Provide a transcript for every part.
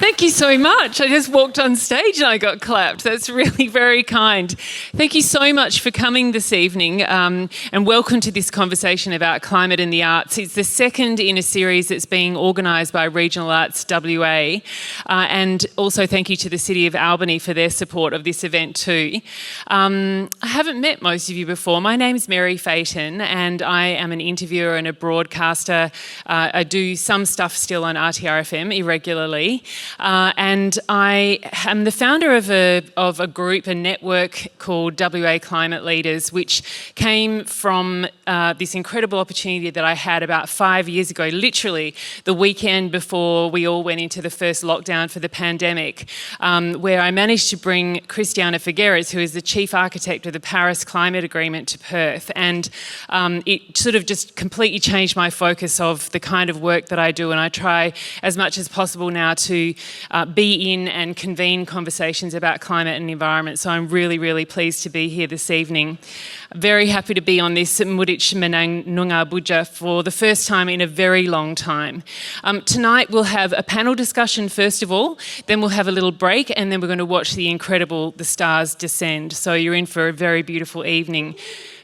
Thank you so much. I just walked on stage and I got clapped. That's really very kind. Thank you so much for coming this evening, and welcome to this conversation about climate and the arts. It's the second in a series that's being organised by Regional Arts WA, and also thank you to the City of Albany for their support of this event too. I haven't met most of you before. My name is Meri, and I am an interviewer and a broadcaster. I do some stuff still on RTRFM irregularly. And I am the founder of a group, a network called WA Climate Leaders, which came from this incredible opportunity that I had about 5 years ago, literally the weekend before we all went into the first lockdown for the pandemic, where I managed to bring Christiana Figueres, who is the chief architect of the Paris Climate Agreement, to Perth. And it sort of just completely changed my focus of the kind of work that I do, and I try as much as possible now to be in and convene conversations about climate and environment. So I'm really, really pleased to be here this evening. Very happy to be on this Mudich Menang Nunga Buja for the first time in a very long time. Tonight we'll have a panel discussion first of all, then we'll have a little break, and then we're going to watch the stars descend. So you're in for a very beautiful evening.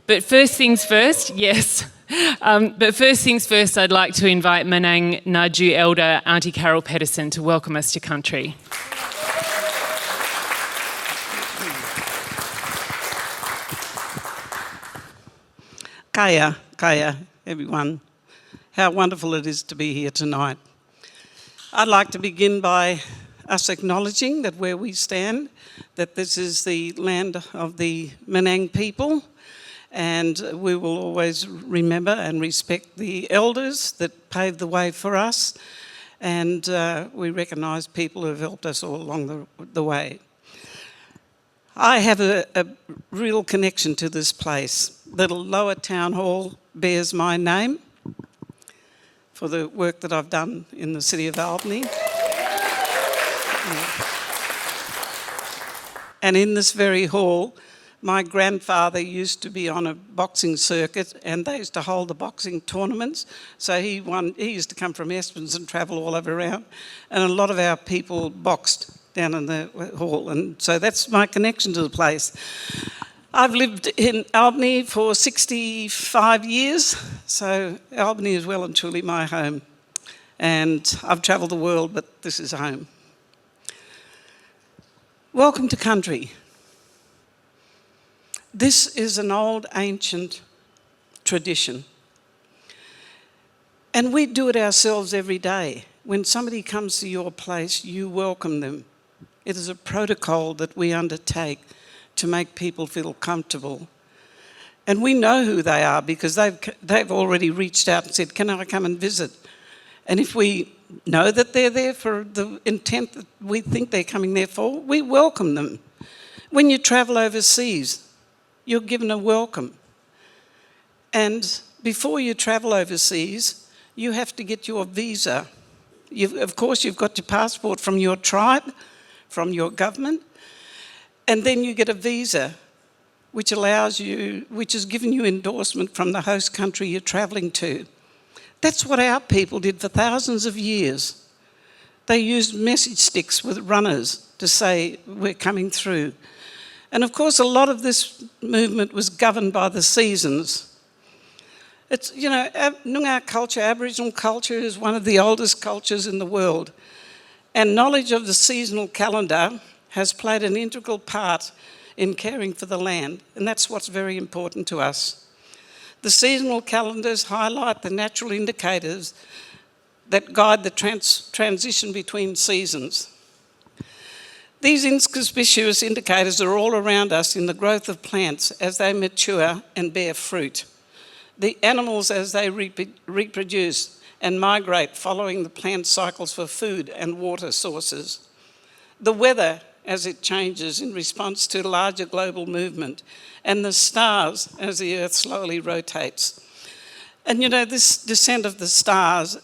But first things first, yes. But first things first, I'd like to invite Menang Naju Elder Auntie Carol Pettersen to welcome us to country. Kaya, everyone. How wonderful it is to be here tonight. I'd like to begin by us acknowledging that where we stand, that this is the land of the Menang people, and we will always remember and respect the elders that paved the way for us, and we recognise people who have helped us all along the way. I have a real connection to this place. The Lower Town Hall bears my name for the work that I've done in the City of Albany. And in this very hall, my grandfather used to be on a boxing circuit, and they used to hold the boxing tournaments. So he used to come from Espens and travel all over around. And a lot of our people boxed down in the hall. And so that's my connection to the place. I've lived in Albany for 65 years. So Albany is well and truly my home. And I've travelled the world, but this is home. Welcome to country. This is an old, ancient tradition. And we do it ourselves every day. When somebody comes to your place, you welcome them. It is a protocol that we undertake to make people feel comfortable. And we know who they are because they've already reached out and said, can I come and visit? And if we know that they're there for the intent that we think they're coming there for, we welcome them. When you travel overseas, you're given a welcome. And before you travel overseas, you have to get your visa. Of course, you've got your passport from your tribe, from your government, and then you get a visa, which has given you endorsement from the host country you're travelling to. That's what our people did for thousands of years. They used message sticks with runners to say, we're coming through. And of course, a lot of this movement was governed by the seasons. It's, you know, Noongar culture, Aboriginal culture, is one of the oldest cultures in the world. And knowledge of the seasonal calendar has played an integral part in caring for the land. And that's what's very important to us. The seasonal calendars highlight the natural indicators that guide the transition between seasons. These inconspicuous indicators are all around us in the growth of plants as they mature and bear fruit. The animals as they reproduce and migrate following the plant cycles for food and water sources. The weather as it changes in response to larger global movement, and the stars as the Earth slowly rotates. And you know, this descent of the stars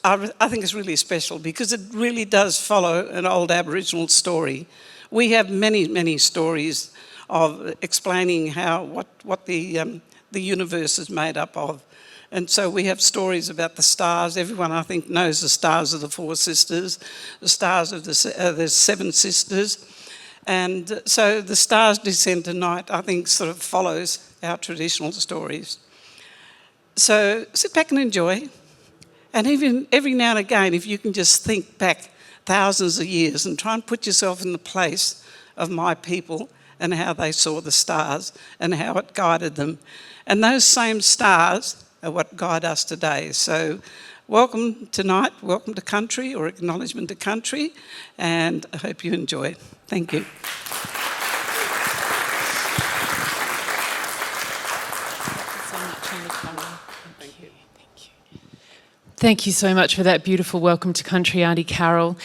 I think is really special because it really does follow an old Aboriginal story. We have many, many stories of explaining what the universe is made up of. And so we have stories about the stars. Everyone, I think, knows the stars of the Four Sisters, the stars of the Seven Sisters. And so the stars descent tonight, I think, sort of follows our traditional stories. So sit back and enjoy. And even every now and again, if you can just think back thousands of years and try and put yourself in the place of my people and how they saw the stars and how it guided them. And those same stars are what guide us today. So welcome tonight, welcome to country, or acknowledgement to country, and I hope you enjoy. Thank you. Thank you so much for that beautiful welcome to country, Auntie Carol.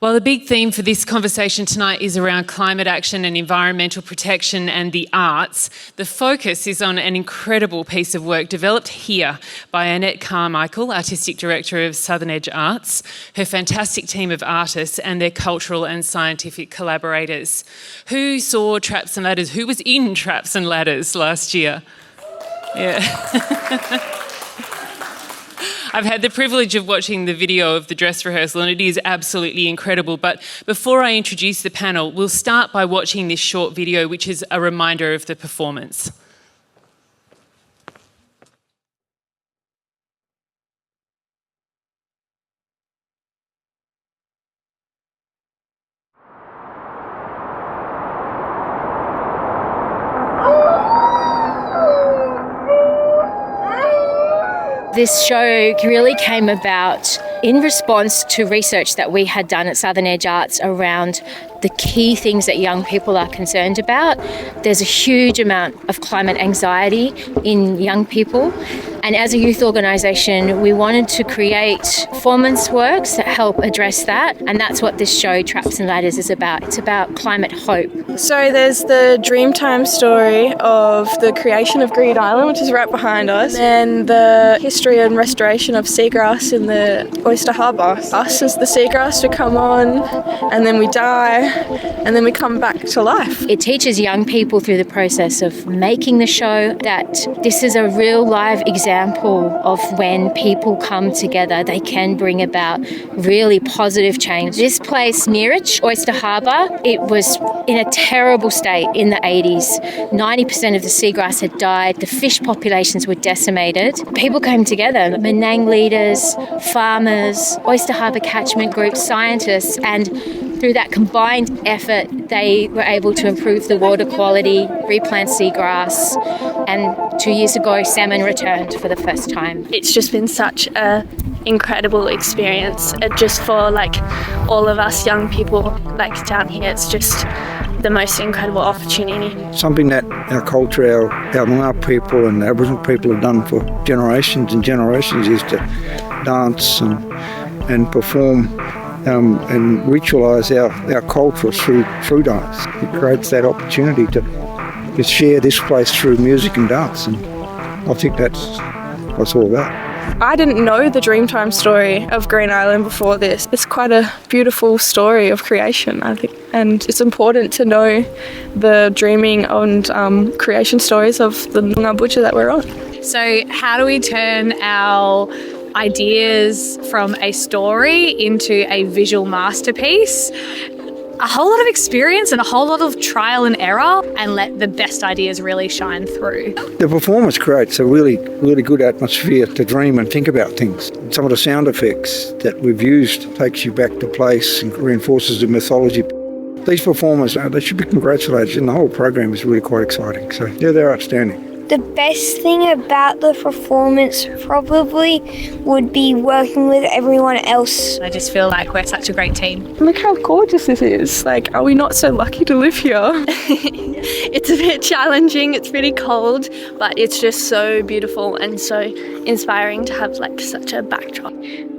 Well, the big theme for this conversation tonight is around climate action and environmental protection and the arts. The focus is on an incredible piece of work developed here by Annette Carmichael, Artistic Director of Southern Edge Arts, her fantastic team of artists and their cultural and scientific collaborators. Who saw Traps and Ladders? Who was in Traps and Ladders last year? Yeah. I've had the privilege of watching the video of the dress rehearsal and it is absolutely incredible. But before I introduce the panel, we'll start by watching this short video, which is a reminder of the performance. This show really came about in response to research that we had done at Southern Edge Arts around the key things that young people are concerned about. There's a huge amount of climate anxiety in young people. And as a youth organisation, we wanted to create performance works that help address that. And that's what this show, Traps and Ladders, is about. It's about climate hope. So there's the Dreamtime story of the creation of Green Island, which is right behind us, and the history and restoration of seagrass in the Oyster Harbour. Us as the seagrass to come on, and then we die, and then we come back to life. It teaches young people through the process of making the show that this is a real live example of when people come together, they can bring about really positive change. This place, Nearich, Oyster Harbour, it was in a terrible state in the 80s. 90% of the seagrass had died, the fish populations were decimated. People came together, Menang leaders, farmers, Oyster Harbour catchment groups, scientists, and through that combined effort, they were able to improve the water quality, replant seagrass, and 2 years ago, salmon returned for the first time. It's just been such an incredible experience, just for all of us young people down here. It's just the most incredible opportunity. Something that our culture, our Noongar people and Aboriginal people have done for generations and generations is to dance and perform and ritualise our culture through dance. It creates that opportunity to share this place through music and dance, and I think that's what it's all about. I didn't know the Dreamtime story of Green Island before this. It's quite a beautiful story of creation, I think, and it's important to know the dreaming and creation stories of the Noongar butcher that we're on. So how do we turn our ideas from a story into a visual masterpiece? A whole lot of experience and a whole lot of trial and error, and let the best ideas really shine through. The performance creates a really, really good atmosphere to dream and think about things. Some of the sound effects that we've used takes you back to place and reinforces the mythology. These performers, they should be congratulated, and the whole program is really quite exciting. So yeah, they're outstanding. The best thing about the performance probably would be working with everyone else. I just feel like we're such a great team. Look how gorgeous this is. Are we not so lucky to live here? It's a bit challenging, it's pretty cold, but it's just so beautiful and so inspiring to have such a backdrop.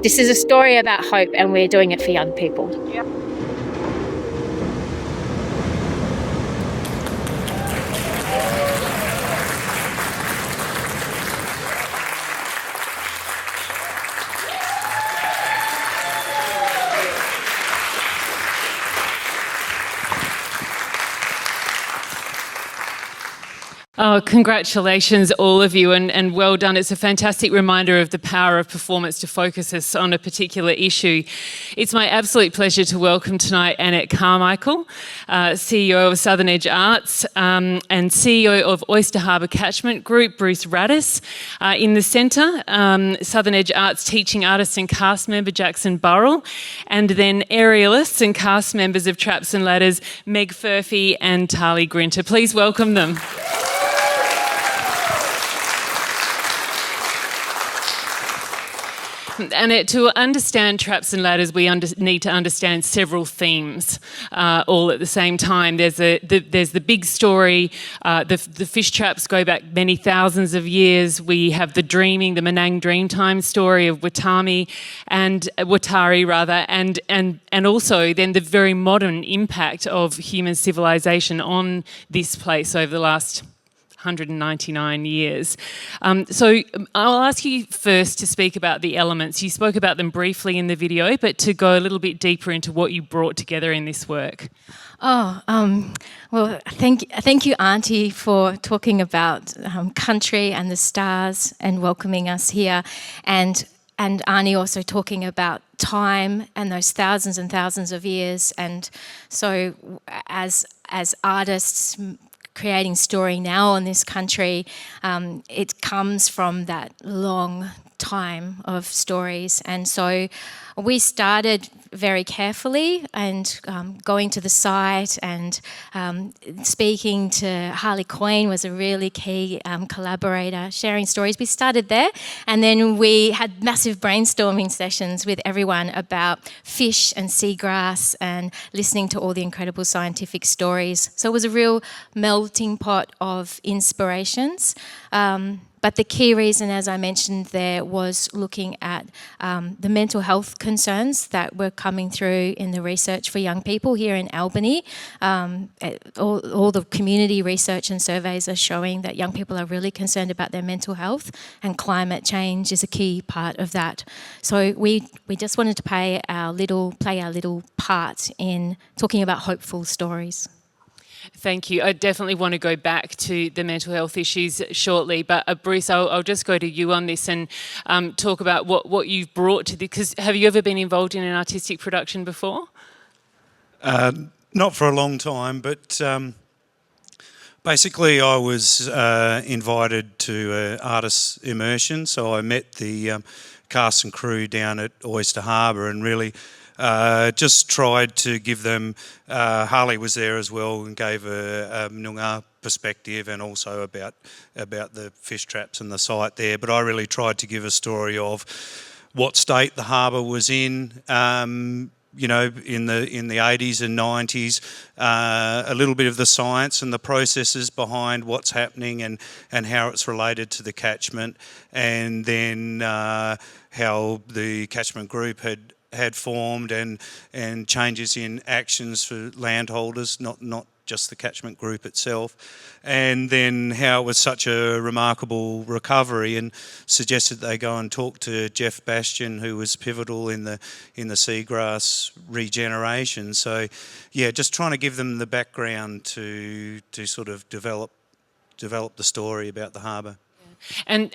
This is a story about hope, and we're doing it for young people. Yeah. Oh, congratulations, all of you, and well done. It's a fantastic reminder of the power of performance to focus us on a particular issue. It's my absolute pleasure to welcome tonight Annette Carmichael, CEO of Southern Edge Arts, and CEO of Oyster Harbour Catchment Group, Bruce Radys. In the centre, Southern Edge Arts teaching artist and cast member Jackson Burrell, and then aerialists and cast members of Traps and Ladders, Meg Furphey and Tahlee Grinter. Please welcome them. And to understand Traps and Ladders, we need to understand several themes all at the same time. There's the big story. The fish traps go back many thousands of years. We have the dreaming, the Menang Dreamtime story of Watari, and also then the very modern impact of human civilization on this place over the last 199 years. So I'll ask you first to speak about the elements. You spoke about them briefly in the video, but to go a little bit deeper into what you brought together in this work. Well, thank you, Auntie, for talking about country and the stars and welcoming us here, and Arnie also talking about time and those thousands and thousands of years. And so as artists creating story now in this country, it comes from that long time of stories. And so we started very carefully and going to the site and speaking to Harley Quinn was a really key collaborator, sharing stories. We started there, and then we had massive brainstorming sessions with everyone about fish and seagrass and listening to all the incredible scientific stories. So it was a real melting pot of inspirations. But the key reason, as I mentioned there, was looking at the mental health concerns that were coming through in the research for young people here in Albany. All the community research and surveys are showing that young people are really concerned about their mental health, and climate change is a key part of that. So we just wanted to play our little part in talking about hopeful stories. Thank you. I definitely want to go back to the mental health issues shortly, but Bruce, I'll just go to you on this and talk about what you've brought to this, because have you ever been involved in an artistic production before? Not for a long time, but basically I was invited to artist immersion, so I met the cast and crew down at Oyster Harbour and really just tried to give them, Harley was there as well and gave a Noongar perspective and also about the fish traps and the site there, but I really tried to give a story of what state the harbour was in, you know, in the 80s and 90s, a little bit of the science and the processes behind what's happening and how it's related to the catchment, and then how the catchment group had formed and changes in actions for landholders, not just the catchment group itself, and then how it was such a remarkable recovery, and suggested they go and talk to Jeff Bastian, who was pivotal in the seagrass regeneration. So yeah, just trying to give them the background to sort of develop the story about the harbour. And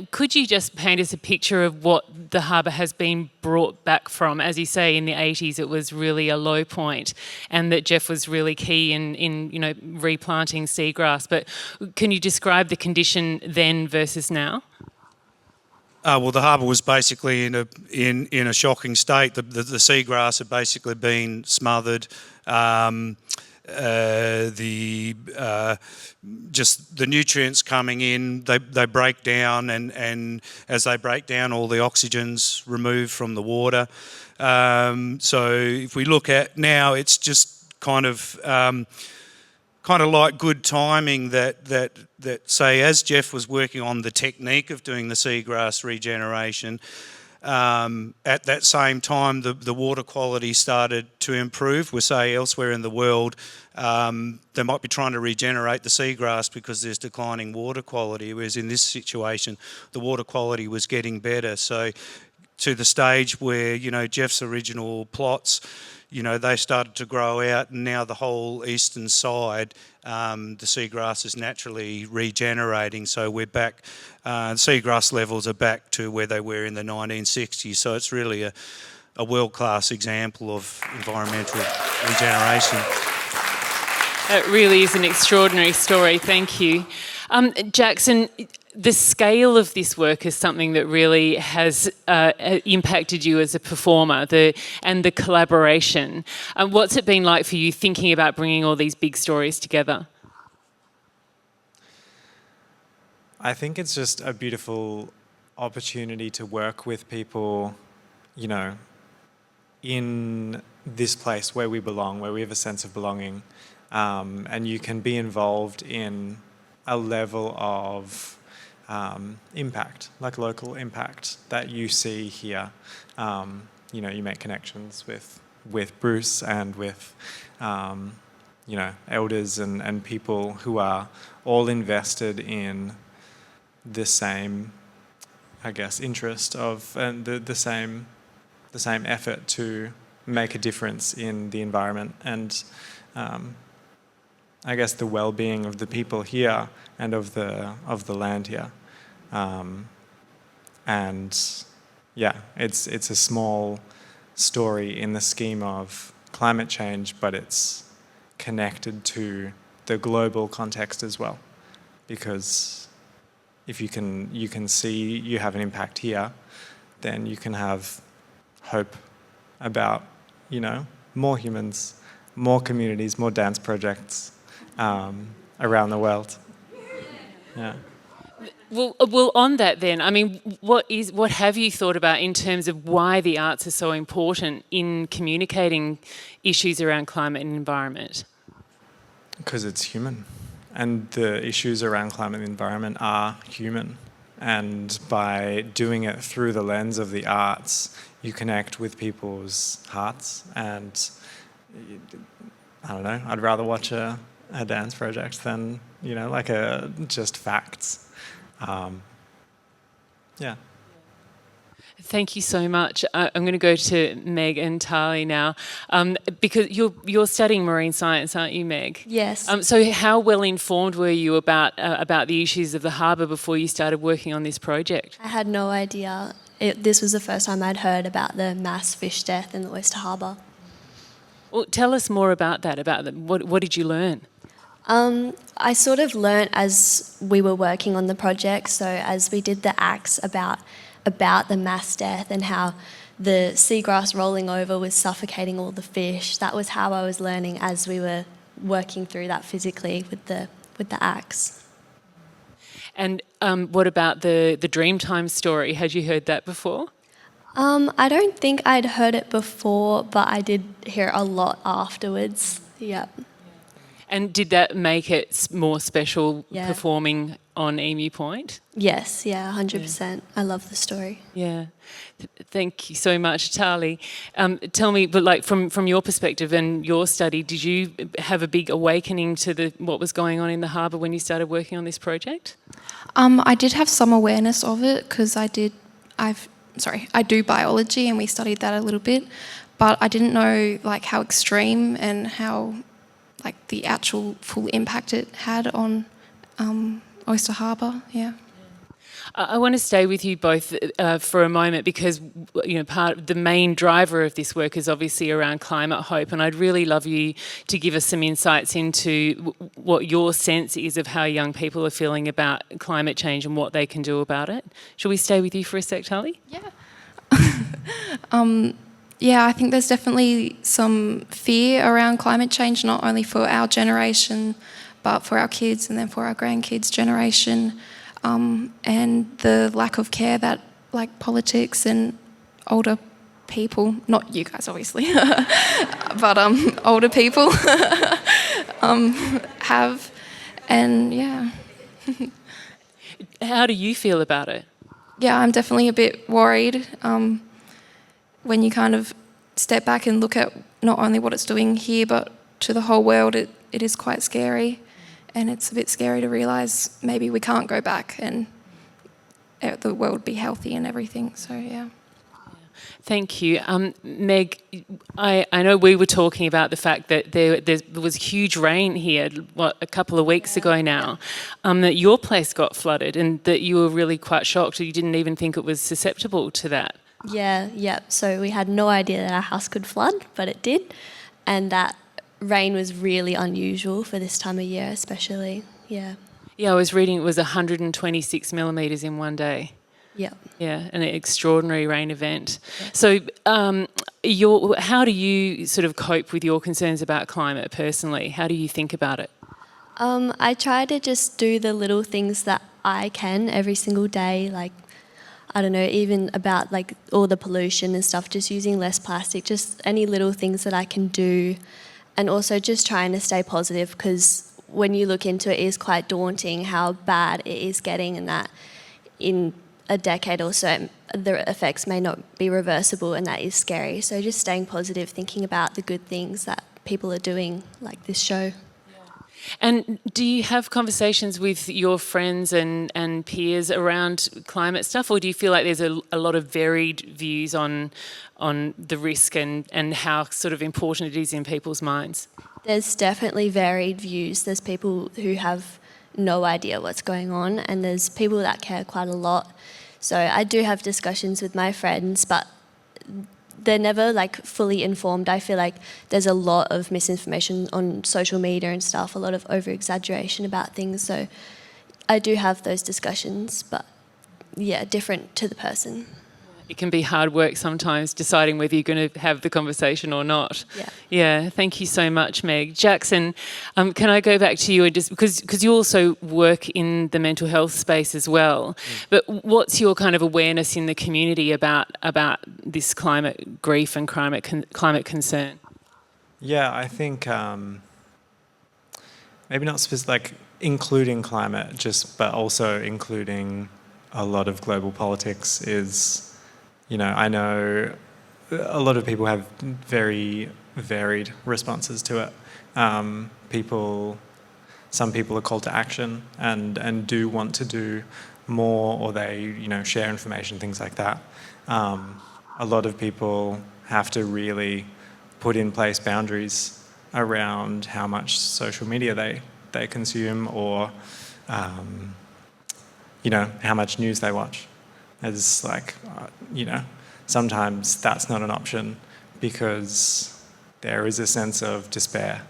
could you just paint us a picture of what the harbour has been brought back from? As you say, in the 80s it was really a low point, and that Jeff was really key in you know, replanting seagrass. But can you describe the condition then versus now? Well, the harbour was basically in a shocking state. The seagrass had basically been smothered. Just the nutrients coming in, they break down, and as they break down, all the oxygen's removed from the water. So if we look at now, it's just kind of like good timing that say, as Jeff was working on the technique of doing the seagrass regeneration, at that same time the water quality started to improve. We say elsewhere in the world they might be trying to regenerate the seagrass because there's declining water quality, whereas in this situation the water quality was getting better. So to the stage where, Jeff's original plots, they started to grow out, and now the whole eastern side, the seagrass is naturally regenerating. So we're back, seagrass levels are back to where they were in the 1960s. So it's really a world-class example of environmental regeneration. It really is an extraordinary story, thank you. Jackson, the scale of this work is something that really has impacted you as a performer, and the collaboration. What's it been like for you thinking about bringing all these big stories together? I think it's just a beautiful opportunity to work with people, in this place where we belong, where we have a sense of belonging, and you can be involved in a level of impact, like local impact that you see here. You make connections with Bruce and with, elders and people who are all invested in the same, interest of, and the same effort to make a difference in the environment and the well-being of the people here and of the land here. It's a small story in the scheme of climate change, but it's connected to the global context as well, because if you can see you have an impact here, then you can have hope about, more humans, more communities, more dance projects around the world. Yeah. Well, on that then, what have you thought about in terms of why the arts are so important in communicating issues around climate and environment? Because it's human, and the issues around climate and environment are human. And by doing it through the lens of the arts, you connect with people's hearts. And I don't know, I'd rather watch a dance project than, just facts. Yeah. Thank you so much. I'm going to go to Meg and Tahlee now, because you're studying marine science, aren't you, Meg? Yes. So how well informed were you about the issues of the harbour before you started working on this project? I had no idea. This was the first time I'd heard about the mass fish death in the Oyster Harbour. Well, tell us more about that. What did you learn? I sort of learnt as we were working on the project. So as we did the acts about the mass death and how the seagrass rolling over was suffocating all the fish, that was how I was learning as we were working through that physically with the acts. And what about the Dreamtime story? Had you heard that before? I don't think I'd heard it before, but I did hear a lot afterwards. Yep. And did that make it more special performing on Emu Point? Yes, 100%. Yeah. I love the story. Yeah. Thank you so much, Tahlee. Tell me, but from your perspective and your study, did you have a big awakening to what was going on in the harbour when you started working on this project? I did have some awareness of it because I do biology and we studied that a little bit, but I didn't know how extreme and how the actual full impact it had on Oyster Harbour. Yeah. I want to stay with you both for a moment because part of the main driver of this work is obviously around climate hope, and I'd really love you to give us some insights into what your sense is of how young people are feeling about climate change and what they can do about it. Shall we stay with you for a sec, Tahlee? Yeah. Yeah, I think there's definitely some fear around climate change, not only for our generation, but for our kids and then for our grandkids' generation, and the lack of care that politics and older people, not you guys obviously, but older people have, and yeah. How do you feel about it? Yeah, I'm definitely a bit worried. When you kind of step back and look at not only what it's doing here, but to the whole world, it is quite scary. And it's a bit scary to realise maybe we can't go back and the world be healthy and everything. So, yeah. Thank you. Meg, I know we were talking about the fact that there was huge rain here, a couple of weeks ago now, that your place got flooded and that you were really quite shocked. You didn't even think it was susceptible to that. Yeah. So we had no idea that our house could flood, but it did. And that rain was really unusual for this time of year especially, yeah. Yeah, I was reading it was 126 millimetres in one day. Yeah. Yeah, an extraordinary rain event. Yeah. So how do you sort of cope with your concerns about climate personally? How do you think about it? I try to just do the little things that I can every single day, like, I don't know, even about like all the pollution and stuff, just using less plastic, just any little things that I can do. And also just trying to stay positive, because when you look into it, it is quite daunting how bad it is getting, and that in a decade or so the effects may not be reversible, and that is scary. So just staying positive, thinking about the good things that people are doing, like this show. And do you have conversations with your friends and peers around climate stuff, or do you feel like there's a lot of varied views on the risk and how sort of important it is in people's minds? There's definitely varied views. There's people who have no idea what's going on, and there's people that care quite a lot. So I do have discussions with my friends, but they're never like fully informed. I feel like there's a lot of misinformation on social media and stuff, a lot of over-exaggeration about things. So I do have those discussions, but yeah, different to the person. It can be hard work sometimes deciding whether you're going to have the conversation or not. Yeah, thank you so much, Meg. Jackson, can I go back to you, and just because you also work in the mental health space as well, but what's your kind of awareness in the community about this climate grief and climate concern? Yeah, I think maybe not specific, like including climate, but also including a lot of global politics is, you know, I know a lot of people have very varied responses to it. Some people are called to action and do want to do more, or they, you know, share information, things like that. A lot of people have to really put in place boundaries around how much social media they consume, or you know, how much news they watch. It's like, you know, sometimes that's not an option because there is a sense of despair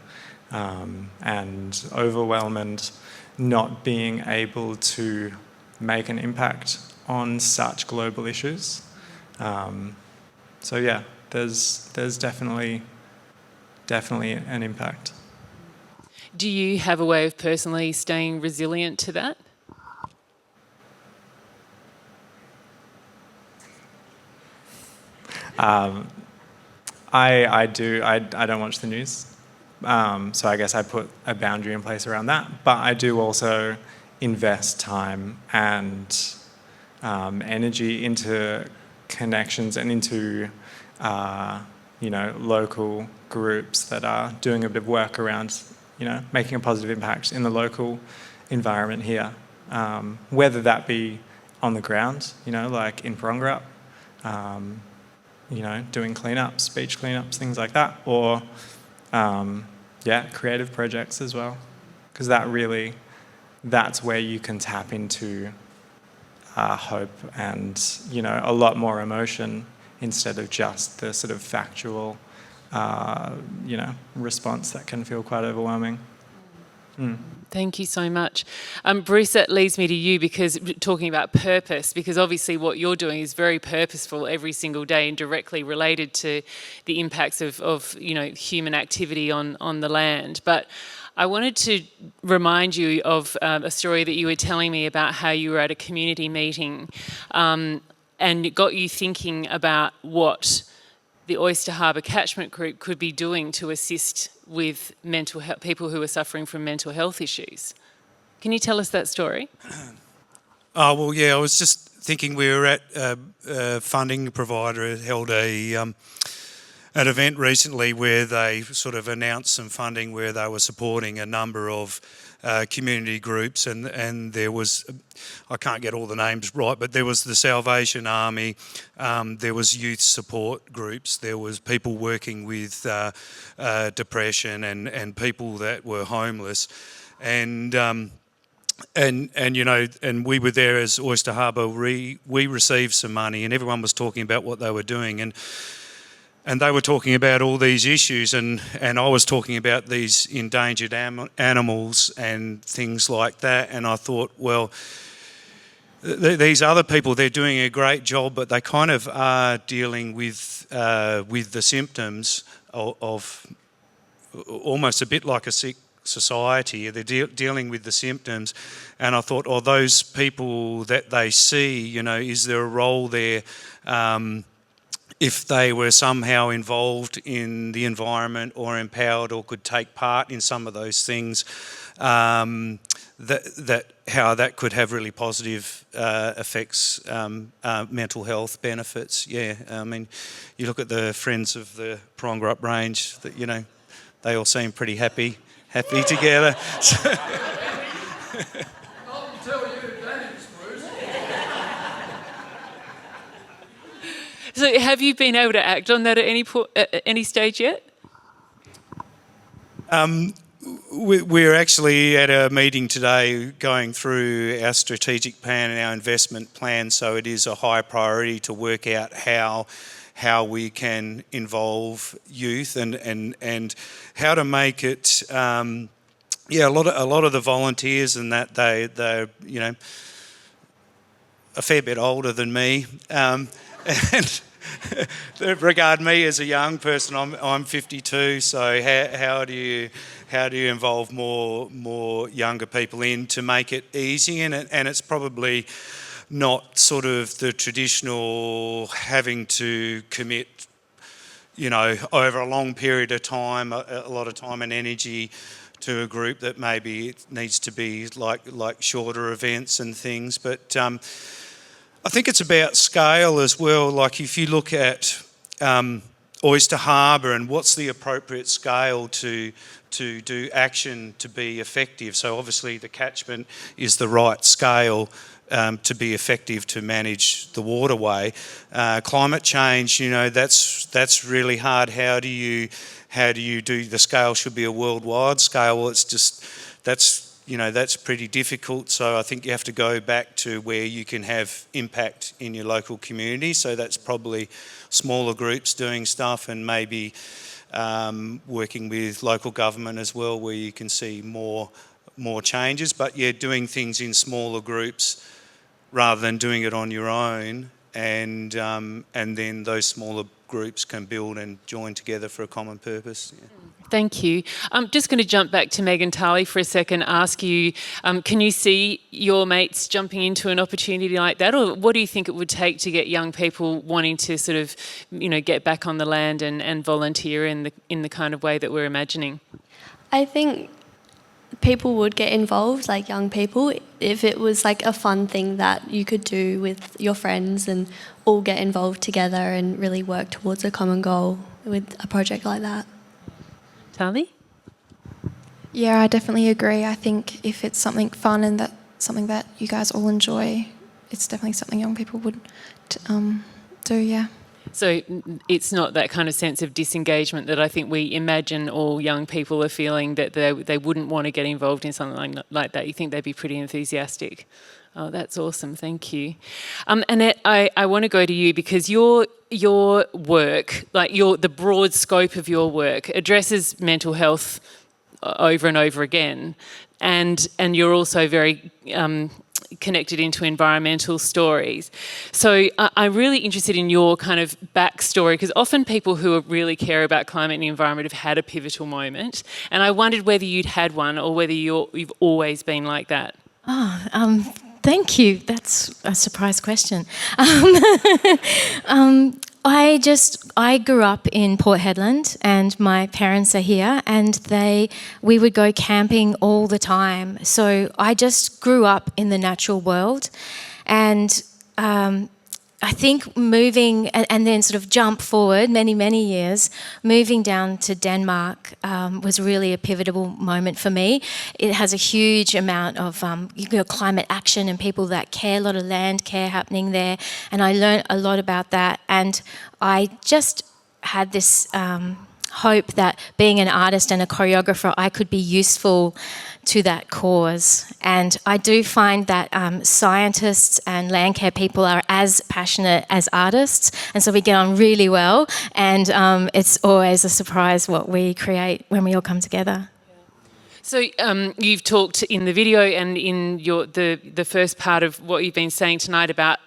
and overwhelm, and not being able to make an impact on such global issues. So yeah, there's definitely an impact. Do you have a way of personally staying resilient to that? I do. I don't watch the news, so I guess I put a boundary in place around that. But I do also invest time and energy into connections and into you know, local groups that are doing a bit of work around, you know, making a positive impact in the local environment here, whether that be on the ground, you know, like in Burrell, you know, doing cleanups, beach cleanups, things like that, or yeah, creative projects as well, because that's where you can tap into hope and, you know, a lot more emotion instead of just the sort of factual, you know, response that can feel quite overwhelming. Thank you so much. Bruce, that leads me to you, because talking about purpose, because obviously what you're doing is very purposeful every single day and directly related to the impacts of you know, human activity on the land. But I wanted to remind you of a story that you were telling me about how you were at a community meeting and it got you thinking about what the Oyster Harbour Catchment Group could be doing to assist with mental health, people who are suffering from mental health issues. Can you tell us that story? Oh, well, yeah, I was just thinking we were at a funding provider held an event recently where they sort of announced some funding where they were supporting a number of community groups, and there was, I can't get all the names right, but there was the Salvation Army, there was youth support groups, there was people working with depression and people that were homeless, and you know, and we were there as Oyster Harbour. We received some money, and everyone was talking about what they were doing, and they were talking about all these issues, and I was talking about these endangered animals and things like that, and I thought, well, these other people, they're doing a great job, but they kind of are dealing with the symptoms of almost a bit like a sick society. They're dealing with the symptoms, and I thought, oh, those people that they see, you know, is there a role there if they were somehow involved in the environment or empowered or could take part in some of those things, that how that could have really positive effects, mental health benefits. Yeah, I mean, you look at the Friends of the Prongerup Range, that, you know, they all seem pretty happy together. So have you been able to act on that at any stage yet? We're actually at a meeting today going through our strategic plan and our investment plan, so it is a high priority to work out how we can involve youth and how to make it. Yeah, a lot of the volunteers and that they're, you know, a fair bit older than me, and they regard me as a young person. I'm 52, so how do you involve more younger people in to make it easy? And it's probably not sort of the traditional having to commit, you know, over a long period of time, a lot of time and energy to a group that maybe it needs to be like shorter events and things. But I think it's about scale as well. Like if you look at Oyster Harbour and what's the appropriate scale to do action to be effective. So obviously the catchment is the right scale to be effective to manage the waterway. Climate change, you know, that's really hard. How do you do the scale? Should be a worldwide scale. Well, it's just that's pretty difficult. So I think you have to go back to where you can have impact in your local community. So that's probably smaller groups doing stuff, and maybe working with local government as well, where you can see more changes. But yeah, doing things in smaller groups rather than doing it on your own, and then those smaller groups can build and join together for a common purpose. Yeah. Thank you. I'm just going to jump back to Meg and Tahlee for a second, ask you, can you see your mates jumping into an opportunity like that, or what do you think it would take to get young people wanting to sort of, you know, get back on the land and volunteer in the kind of way that we're imagining? I think people would get involved, like young people, if it was like a fun thing that you could do with your friends and all get involved together and really work towards a common goal with a project like that. Tahlee? Yeah, I definitely agree. I think if it's something fun and something that you guys all enjoy, it's definitely something young people would do, yeah. So it's not that kind of sense of disengagement that I think we imagine all young people are feeling, that they wouldn't want to get involved in something like that. You think they'd be pretty enthusiastic. Oh, that's awesome. Thank you. Annette, I want to go to you because your work, like the broad scope of your work, addresses mental health over and over again, and you're also very connected into environmental stories. So I'm really interested in your kind of backstory, because often people who really care about climate and the environment have had a pivotal moment, and I wondered whether you'd had one or whether you've always been like that. Thank you. That's a surprise question. I grew up in Port Hedland, and my parents are here, and we would go camping all the time. So I just grew up in the natural world, and I think moving and then sort of jump forward many years, moving down to Denmark was really a pivotal moment for me. It has a huge amount of climate action and people that care, a lot of land care happening there, and I learned a lot about that. And I just had this hope that being an artist and a choreographer, I could be useful to that cause. And I do find that scientists and land care people are as passionate as artists, and so we get on really well, and it's always a surprise what we create when we all come together. So you've talked in the video and in the first part of what you've been saying tonight about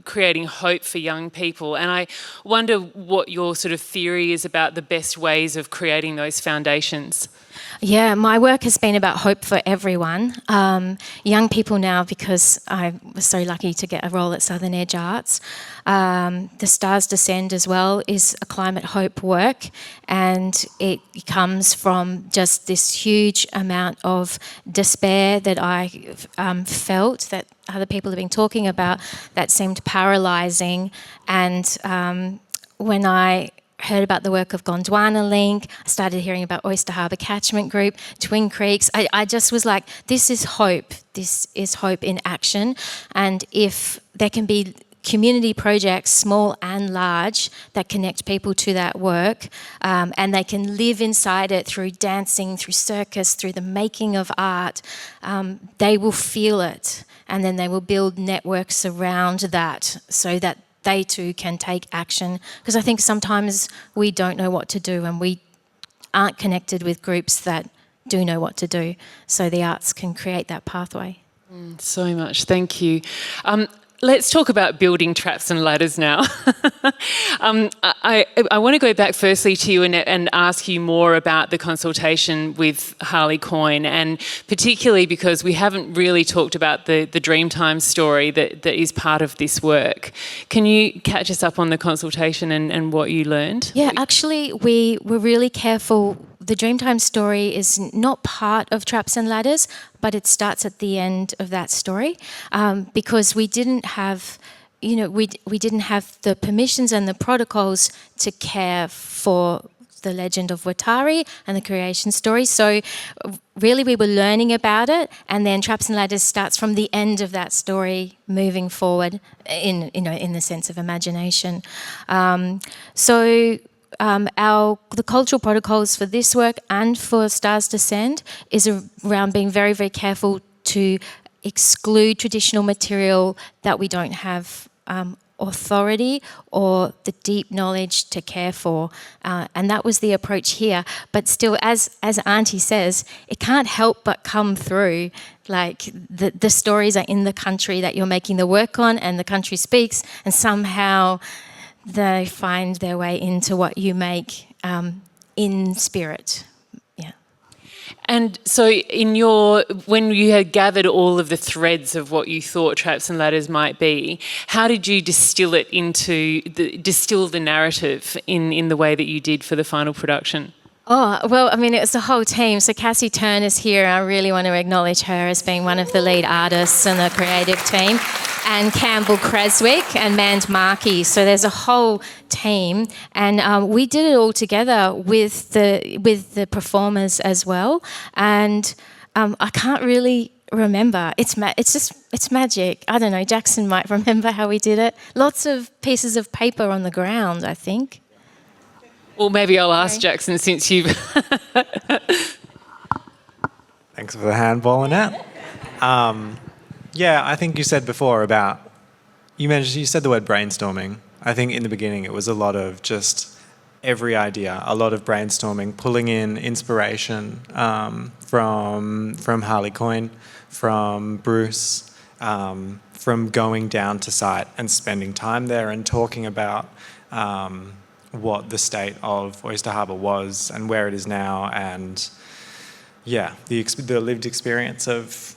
creating hope for young people, and I wonder what your sort of theory is about the best ways of creating those foundations. Yeah, my work has been about hope for everyone. Young people now, because I was so lucky to get a role at Southern Edge Arts. The Stars Descend as well is a climate hope work, and it comes from just this huge amount of despair that I felt, that other people have been talking about, that seemed paralysing. And when I heard about the work of Gondwana Link, I started hearing about Oyster Harbour Catchment Group, Twin Creeks. I just was like, this is hope. This is hope in action. And if there can be community projects, small and large, that connect people to that work, and they can live inside it through dancing, through circus, through the making of art, they will feel it. And then they will build networks around that so that they too can take action, because I think sometimes we don't know what to do and we aren't connected with groups that do know what to do, so the arts can create that pathway. So much, thank you. Let's talk about building traps and ladders now. I want to go back firstly to you, Annette, and ask you more about the consultation with Harley Coyne, and particularly because we haven't really talked about the Dreamtime story that is part of this work. Can you catch us up on the consultation and what you learned? Yeah, actually we were really careful. The Dreamtime story is not part of Traps and Ladders, but it starts at the end of that story, because we didn't have, we didn't have the permissions and the protocols to care for the legend of Watari and the creation story. So really we were learning about it, and then Traps and Ladders starts from the end of that story moving forward in the sense of imagination. The cultural protocols for this work and for Stars Descend is around being very, very careful to exclude traditional material that we don't have authority or the deep knowledge to care for. And that was the approach here. But still, as Auntie says, it can't help but come through. Like the stories are in the country that you're making the work on, and the country speaks, and somehow they find their way into what you make in spirit. Yeah. And so when you had gathered all of the threads of what you thought Traps and Ladders might be, how did you distill the narrative in the way that you did for the final production? Oh, well, I mean, it was the whole team. So Cassie Turner's here. I really want to acknowledge her as being one of the lead artists and the creative team. And Campbell Creswick and Mand Markey. So there's a whole team. And we did it all together with the performers as well. And I can't really remember. It's magic. I don't know. Jackson might remember how we did it. Lots of pieces of paper on the ground, I think. Well, maybe I'll ask Jackson, since you've... Thanks for the handball, Annette. Yeah, I think you said before about... You said the word brainstorming. I think in the beginning it was a lot of just every idea, a lot of brainstorming, pulling in inspiration from Harley Coyne, from Bruce, from going down to site and spending time there and talking about... what the state of Oyster Harbour was and where it is now, and yeah, the lived experience of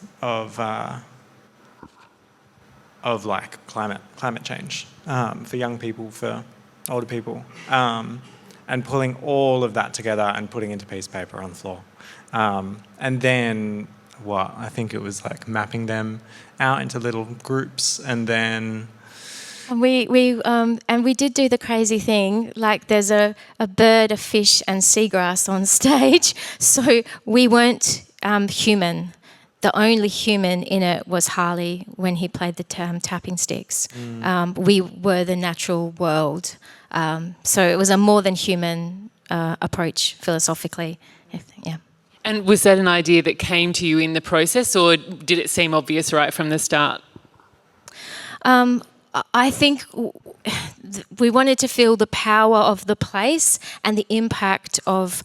like climate change for young people, for older people, and pulling all of that together and putting into piece of paper on the floor, and then I think it was like mapping them out into little groups, and then We did do the crazy thing, like there's a bird, a fish and seagrass on stage, so we weren't human. The only human in it was Harley when he played the tapping sticks. We were the natural world. So it was a more than human approach philosophically. Yeah. And was that an idea that came to you in the process, or did it seem obvious right from the start? I think we wanted to feel the power of the place and the impact of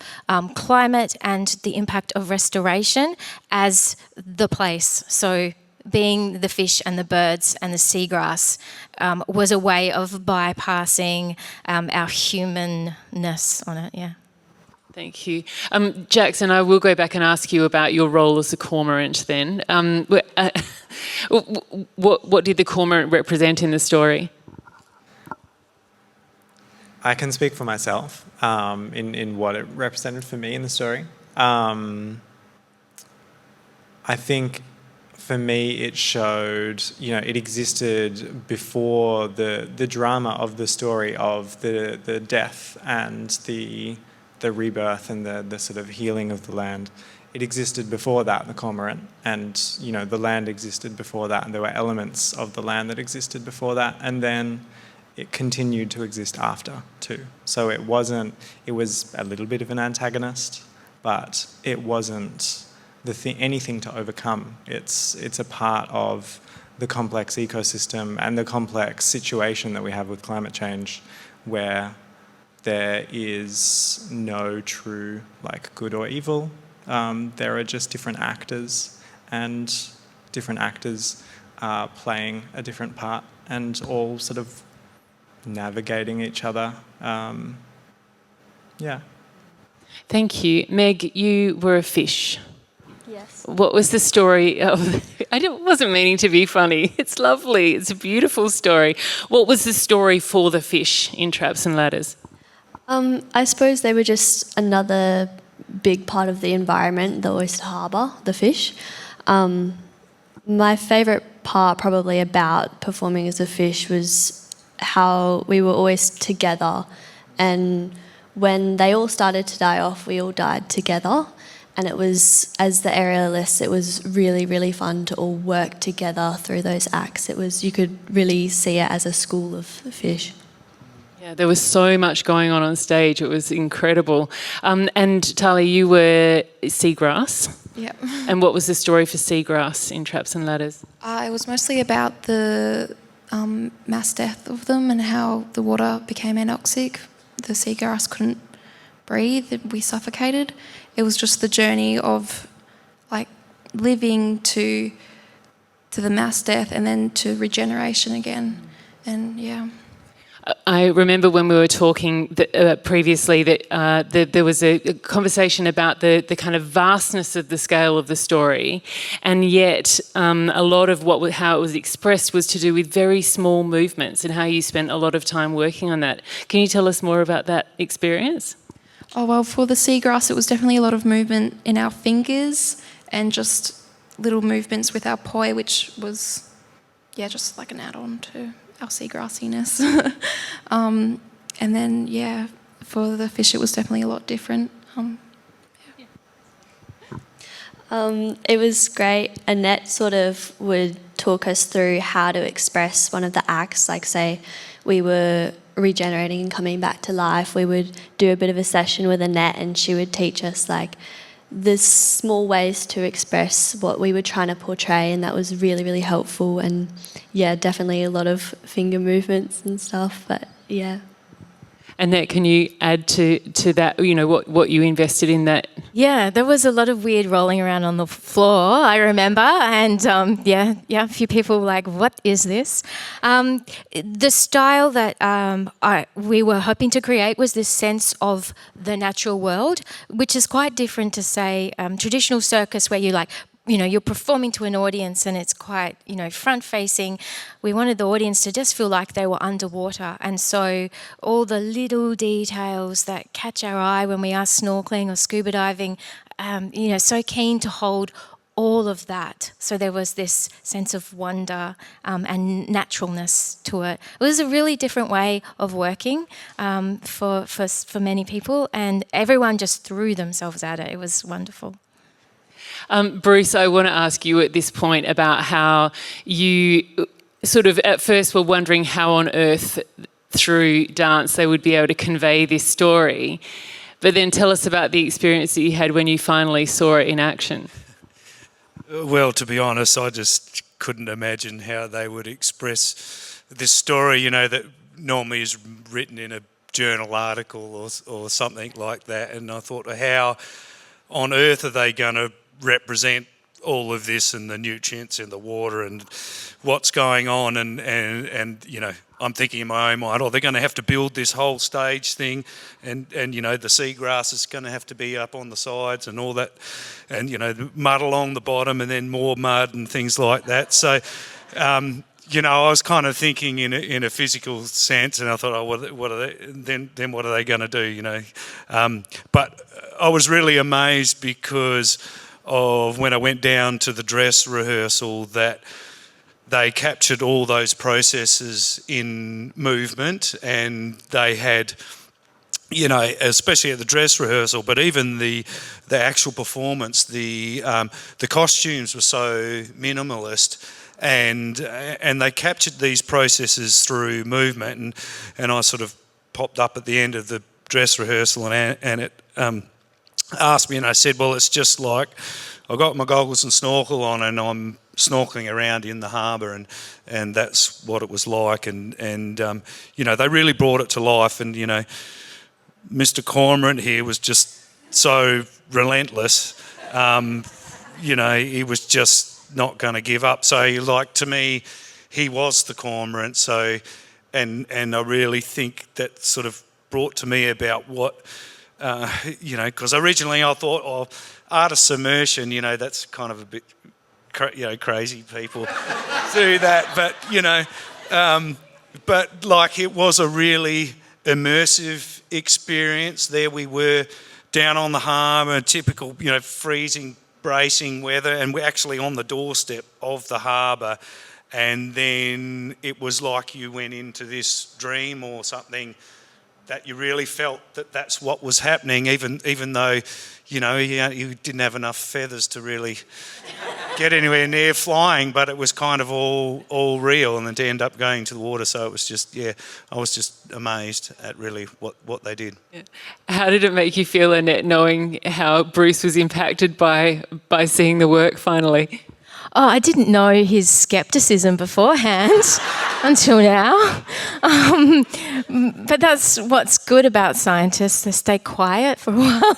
climate and the impact of restoration as the place. So being the fish and the birds and the seagrass was a way of bypassing our humanness on it, yeah. Thank you. Jackson, I will go back and ask you about your role as a cormorant then. What did the cormorant represent in the story? I can speak for myself in what it represented for me in the story. I think for me it showed, it existed before the drama of the story of the death and the rebirth and the sort of healing of the land. It existed before that, the cormorant, and the land existed before that, and there were elements of the land that existed before that, and then it continued to exist after too. So it was a little bit of an antagonist, but it wasn't anything to overcome. It's a part of the complex ecosystem and the complex situation that we have with climate change, where there is no true good or evil. There are just different actors, and different actors are playing a different part and all sort of navigating each other. Yeah. Thank you. Meg, you were a fish. Yes. What was the story of... I wasn't meaning to be funny. It's lovely. It's a beautiful story. What was the story for the fish in Traps and Ladders? I suppose they were just another big part of the environment, the Oyster Harbour, the fish. My favourite part probably about performing as a fish was how we were always together, and when they all started to die off, we all died together. And it was, as the aerialists, it was really, really fun to all work together through those acts. You could really see it as a school of fish. Yeah, there was so much going on stage. It was incredible. And Tahlee, you were seagrass. Yep. And what was the story for seagrass in Traps and Ladders? It was mostly about the mass death of them and how the water became anoxic. The seagrass couldn't breathe, we suffocated. It was just the journey of living to the mass death and then to regeneration again. And yeah. I remember when we were talking previously that there was a conversation about the kind of vastness of the scale of the story, and yet a lot of how it was expressed was to do with very small movements, and how you spent a lot of time working on that. Can you tell us more about that experience? Oh, well, for the seagrass, it was definitely a lot of movement in our fingers and just little movements with our poi, which was, just like an add-on to our seagrassiness. And then, for the fish, it was definitely a lot different. It was great. Annette sort of would talk us through how to express one of the acts, like say we were regenerating and coming back to life. We would do a bit of a session with Annette, and she would teach us the small ways to express what we were trying to portray, and that was really, really helpful. And definitely a lot of finger movements and stuff, but yeah. Annette, can you add to that, what you invested in that? Yeah, there was a lot of weird rolling around on the floor, I remember, and a few people were like, what is this? The style that we were hoping to create was this sense of the natural world, which is quite different to, say, traditional circus where you're performing to an audience and it's quite, front-facing. We wanted the audience to just feel like they were underwater. And so all the little details that catch our eye when we are snorkeling or scuba diving, so keen to hold all of that. So there was this sense of wonder and naturalness to it. It was a really different way of working for many people, and everyone just threw themselves at it. It was wonderful. Bruce, I want to ask you at this point about how you sort of at first were wondering how on earth through dance they would be able to convey this story, but then tell us about the experience that you had when you finally saw it in action. Well, to be honest, I just couldn't imagine how they would express this story, you know, that normally is written in a journal article or something like that. And I thought, how on earth are they going to represent all of this and the nutrients in the water and what's going on? And you know, I'm thinking in my own mind, they're going to have to build this whole stage thing, and you know, the seagrass is going to have to be up on the sides and all that, and you know, the mud along the bottom and then more mud and things like that. So, you know, I was kind of thinking in a physical sense, and I thought, what are they? Then what are they going to do? You know, but I was really amazed because of when I went down to the dress rehearsal that they captured all those processes in movement, and they had, you know, especially at the dress rehearsal, but even the actual performance, the costumes were so minimalist, and they captured these processes through movement, and I sort of popped up at the end of the dress rehearsal, and it asked me, and I said, well, it's just like I've got my goggles and snorkel on, and I'm snorkeling around in the harbour, and that's what it was like, and you know, they really brought it to life, and you know, Mr. Cormorant here was just so relentless, you know, he was just not going to give up. So like, to me, he was the cormorant. So and I really think that sort of brought to me about what you know, because originally I thought, artist immersion, you know, that's kind of a bit, you know, crazy people do that, but you know, but like, it was a really immersive experience. There we were down on the harbour, typical, you know, freezing, bracing weather, and we're actually on the doorstep of the harbour, and then it was like you went into this dream or something, that you really felt that that's what was happening, even though, you know, you didn't have enough feathers to really get anywhere near flying, but it was kind of all real, and then to end up going to the water. So it was just, yeah, I was just amazed at really what they did. Yeah. How did it make you feel, Annette, knowing how Bruce was impacted by seeing the work finally? Oh, I didn't know his scepticism beforehand until now. But that's what's good about scientists. They stay quiet for a while.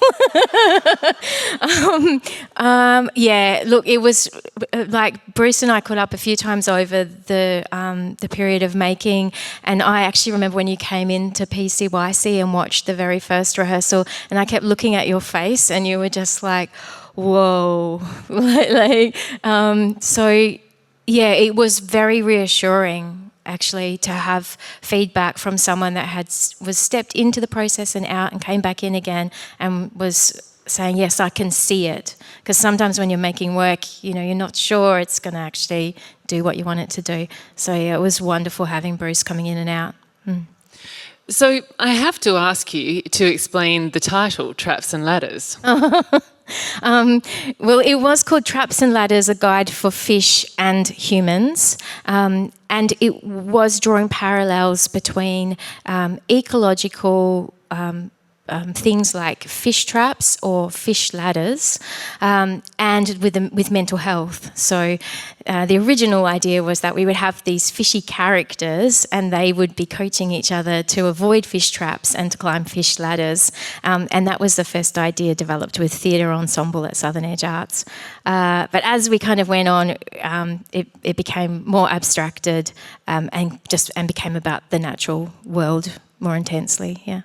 Yeah, look, it was like Bruce and I caught up a few times over the period of making, and I actually remember when you came into PCYC and watched the very first rehearsal, and I kept looking at your face and you were just like, whoa. So yeah, it was very reassuring actually to have feedback from someone that was stepped into the process and out and came back in again and was saying, yes, I can see it. Because sometimes when you're making work, you know, you're not sure it's going to actually do what you want it to do. So yeah, it was wonderful having Bruce coming in and out. So I have to ask you to explain the title, Traps and Ladders. Well, it was called Traps and Ladders, a guide for fish and humans. And it was drawing parallels between ecological things like fish traps or fish ladders, and with mental health. So the original idea was that we would have these fishy characters and they would be coaching each other to avoid fish traps and to climb fish ladders. And that was the first idea developed with theatre ensemble at Southern Edge Arts. But as we kind of went on, it became more abstracted and became about the natural world more intensely, yeah.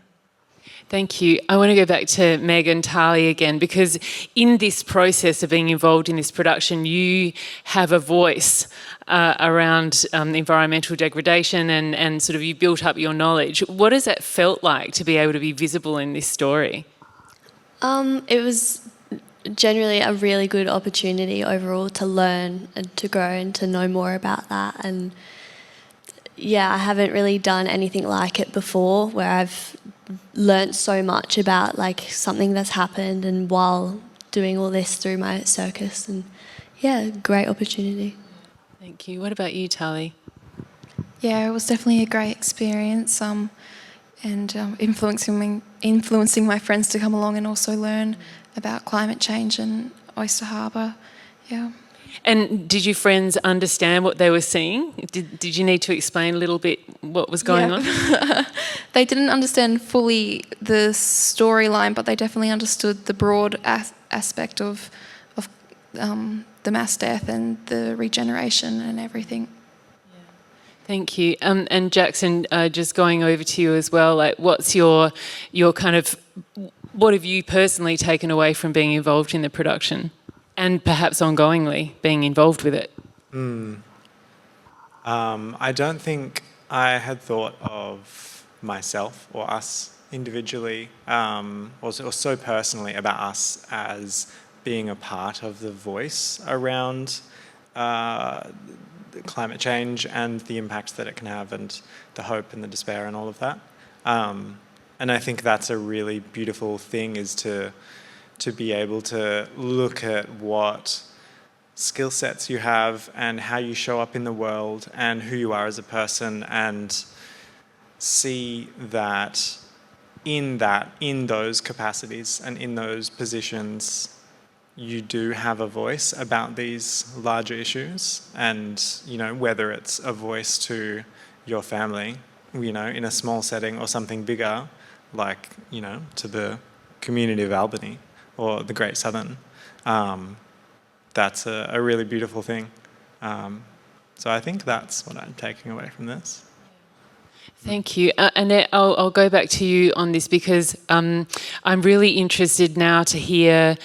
Thank you. I want to go back to Meg and Tahlee again, because in this process of being involved in this production, you have a voice around environmental degradation and sort of you built up your knowledge. What has that felt like to be able to be visible in this story? It was generally a really good opportunity overall to learn and to grow and to know more about that. And yeah, I haven't really done anything like it before, where I've learnt so much about like something that's happened and while doing all this through my circus. And yeah, great opportunity. Thank you. What about you, Tahlee? Yeah, it was definitely a great experience, and influencing my friends to come along and also learn about climate change and Oyster Harbour. Yeah. And did your friends understand what they were seeing? Did you need to explain a little bit what was going on? They didn't understand fully the storyline, but they definitely understood the broad aspect of the mass death and the regeneration and everything. Thank you. And Jackson, just going over to you as well, like what's your kind of, what have you personally taken away from being involved in the production and perhaps ongoingly being involved with it? I don't think I had thought of myself or us individually or so personally about us as being a part of the voice around climate change and the impact that it can have and the hope and the despair and all of that. And I think that's a really beautiful thing, is to be able to look at what skill sets you have and how you show up in the world and who you are as a person, and see that in those capacities and in those positions you do have a voice about these larger issues. And whether it's a voice to your family, in a small setting, or something bigger like to the community of Albany or the Great Southern, that's a really beautiful thing. So I think that's what I'm taking away from this. Thank you. Annette, I'll go back to you on this, because I'm really interested now to hear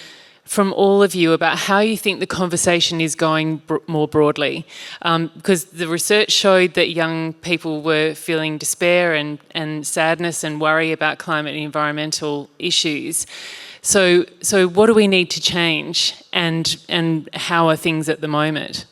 from all of you about how you think the conversation is going more broadly. Because the research showed that young people were feeling despair and sadness and worry about climate and environmental issues. So what do we need to change, and how are things at the moment?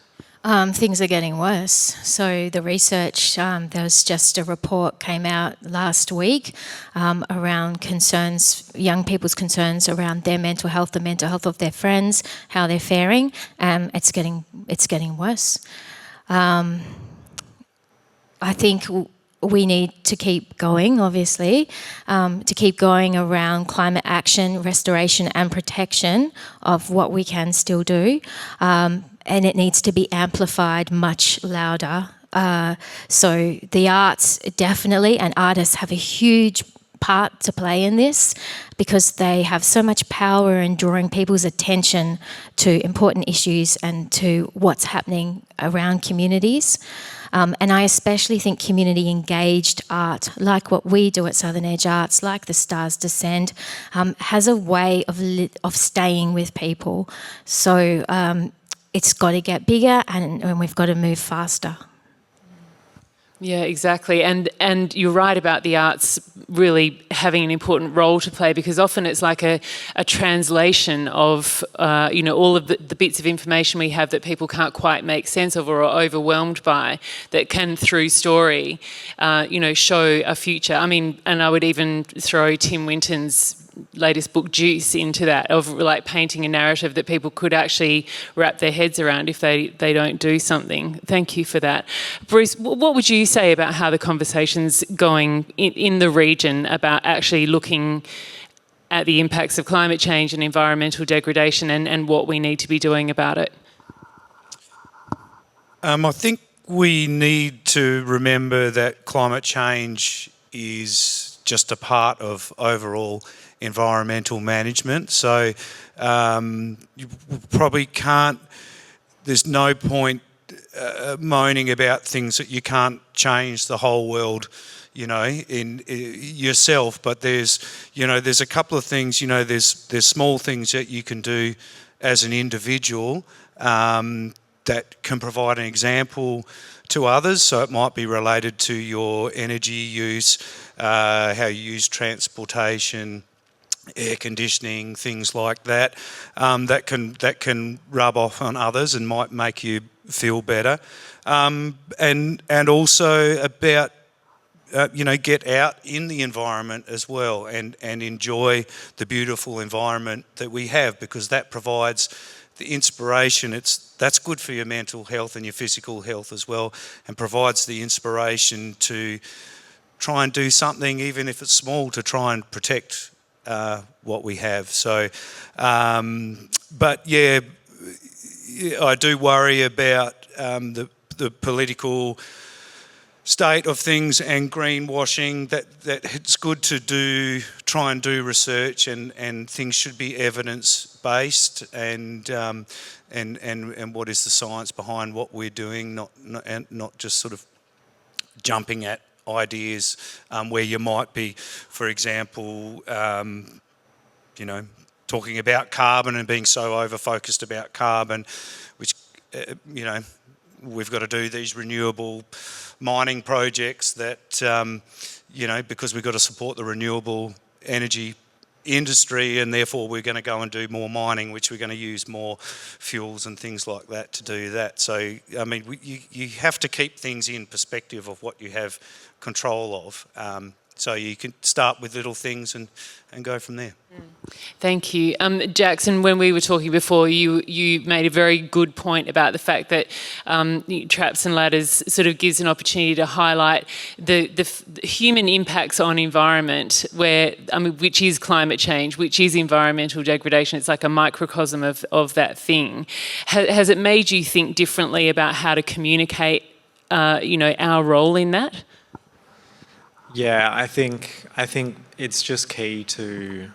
Things are getting worse. So the research, there was just a report came out last week around concerns, young people's concerns around their mental health, the mental health of their friends, how they're faring. It's getting worse. I think we need to keep going, obviously, to keep going around climate action, restoration and protection of what we can still do. And it needs to be amplified much louder. So the arts definitely, and artists have a huge part to play in this, because they have so much power in drawing people's attention to important issues and to what's happening around communities. And I especially think community engaged art, like what we do at Southern Edge Arts, like the Stars Descend, has a way of staying with people. So it's got to get bigger, and we've got to move faster. Yeah, exactly. And you're right about the arts really having an important role to play, because often it's like a translation of, all of the bits of information we have that people can't quite make sense of or are overwhelmed by, that can, through story, show a future. I mean, and I would even throw Tim Winton's latest book, Juice, into that, of like painting a narrative that people could actually wrap their heads around if they don't do something. Thank you for that. Bruce, what would you say about how the conversation's going in the region about actually looking at the impacts of climate change and environmental degradation and what we need to be doing about it? I think we need to remember that climate change is just a part of overall environmental management. So you probably can't, there's no point moaning about things that you can't change the whole world, in yourself. But there's a couple of things, there's small things that you can do as an individual that can provide an example to others. So it might be related to your energy use, how you use transportation, air conditioning, things like that, that can rub off on others and might make you feel better, and also about get out in the environment as well and enjoy the beautiful environment that we have, because that provides the inspiration. That's good for your mental health and your physical health as well, and provides the inspiration to try and do something, even if it's small, to try and protect what we have. So, but yeah, I do worry about the political state of things and greenwashing. That it's good to try and do research, and things should be evidence based, and what is the science behind what we're doing, not just sort of jumping at ideas where you might be, for example, talking about carbon and being so over-focused about carbon, which, we've got to do these renewable mining projects that, because we've got to support the renewable energy industry, and therefore we're going to go and do more mining, which we're going to use more fuels and things like that to do that. So, I mean, you have to keep things in perspective of what you have control of. So you can start with little things and go from there. Thank you. Jackson, when we were talking before, you made a very good point about the fact that Traps and Ladders sort of gives an opportunity to highlight the human impacts on environment, which is climate change, which is environmental degradation. It's like a microcosm of that thing. Has it made you think differently about how to communicate, our role in that? Yeah, I think it's just key to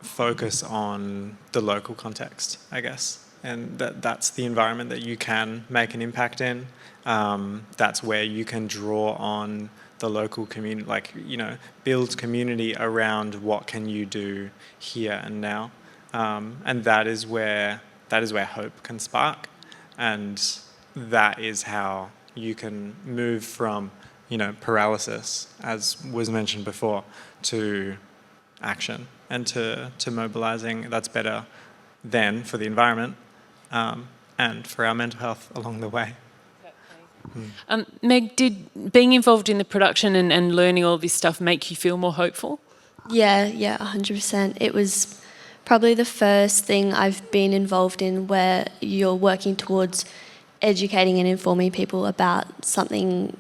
focus on the local context, I guess, and that's the environment that you can make an impact in. That's where you can draw on the local community, build community around what can you do here and now, and that is where hope can spark, and that is how you can move from paralysis, as was mentioned before, to action and to mobilising. That's better then for the environment and for our mental health along the way. Meg, did being involved in the production and learning all this stuff make you feel more hopeful? Yeah, 100%. It was probably the first thing I've been involved in where you're working towards educating and informing people about something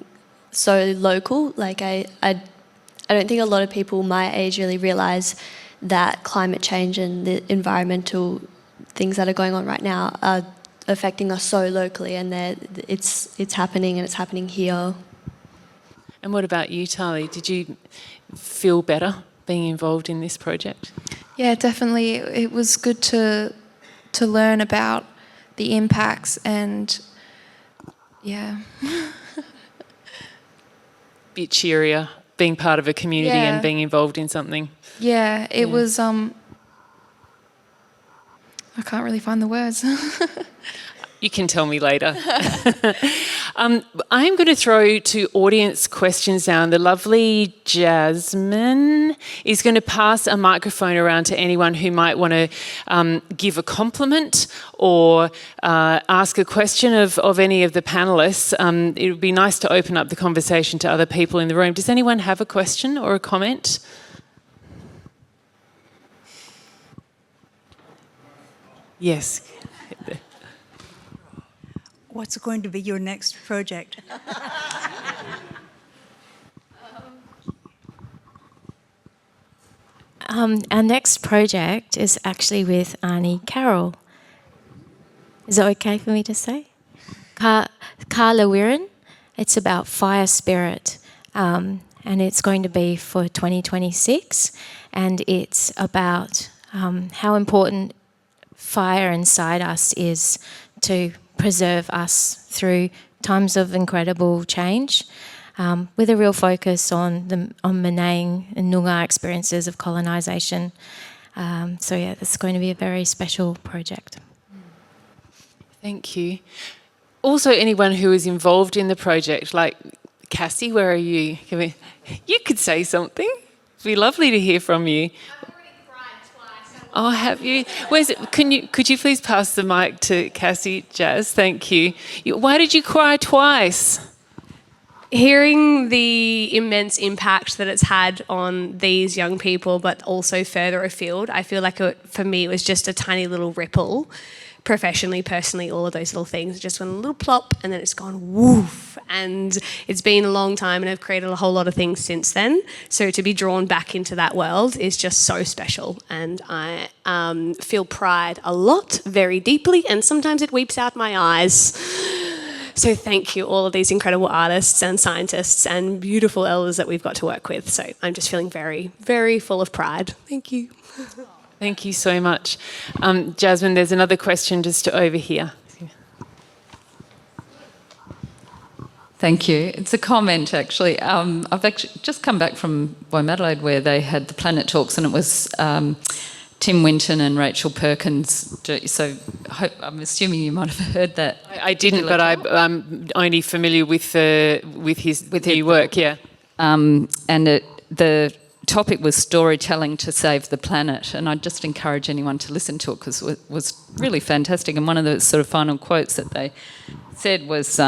so local. Like I don't think a lot of people my age really realise that climate change and the environmental things that are going on right now are affecting us so locally, and it's happening, and it's happening here. And what about you, Tahlee? Did you feel better being involved in this project? Yeah, definitely. It was good to learn about the impacts, and yeah. Bit cheerier, being part of a community and being involved in something. Yeah, it was, I can't really find the words. You can tell me later. I'm going to throw to audience questions now. The lovely Jasmine is going to pass a microphone around to anyone who might want to give a compliment or ask a question of any of the panellists. It would be nice to open up the conversation to other people in the room. Does anyone have a question or a comment? Yes. What's going to be your next project? Our next project is actually with Auntie Carol. Is it okay for me to say? Carla Wirren. It's about fire spirit, and it's going to be for 2026, and it's about how important fire inside us is to preserve us through times of incredible change, with a real focus on Manaing and Noongar experiences of colonisation. So yeah, this is going to be a very special project. Thank you. Also, anyone who is involved in the project, like Cassie, where are you? You could say something. It'd be lovely to hear from you. Oh, have you? Where's it? Could you please pass the mic to Cassie, Jazz? Thank you. Why did you cry twice? Hearing the immense impact that it's had on these young people, but also further afield, I feel like for me it was just a tiny little ripple. Professionally, personally, all of those little things just went a little plop and then it's gone woof. And it's been a long time and I've created a whole lot of things since then. So to be drawn back into that world is just so special. And I feel pride a lot, very deeply, and sometimes it weeps out my eyes. So thank you, all of these incredible artists and scientists and beautiful elders that we've got to work with. So I'm just feeling very, very full of pride. Thank you. Thank you so much. Jasmine, there's another question just over here. Thank you. It's a comment, actually. I've actually just come back from Adelaide where they had the Planet Talks, and it was Tim Winton and Rachel Perkins. So I'm assuming you might have heard that. I didn't, but I'm only familiar with his new work, yeah. And the topic was storytelling to save the planet, and I'd just encourage anyone to listen to it because it was really fantastic. And one of the sort of final quotes that they said was